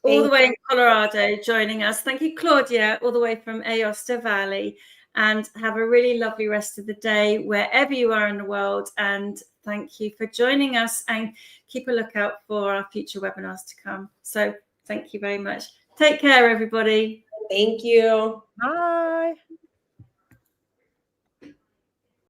all the way in Colorado, joining us. Thank you, Claudia, all the way from Aosta Valley. And have a really lovely rest of the day wherever you are in the world. And thank you for joining us, and keep a lookout for our future webinars to come. So thank you very much. Take care, everybody. Thank you. bye.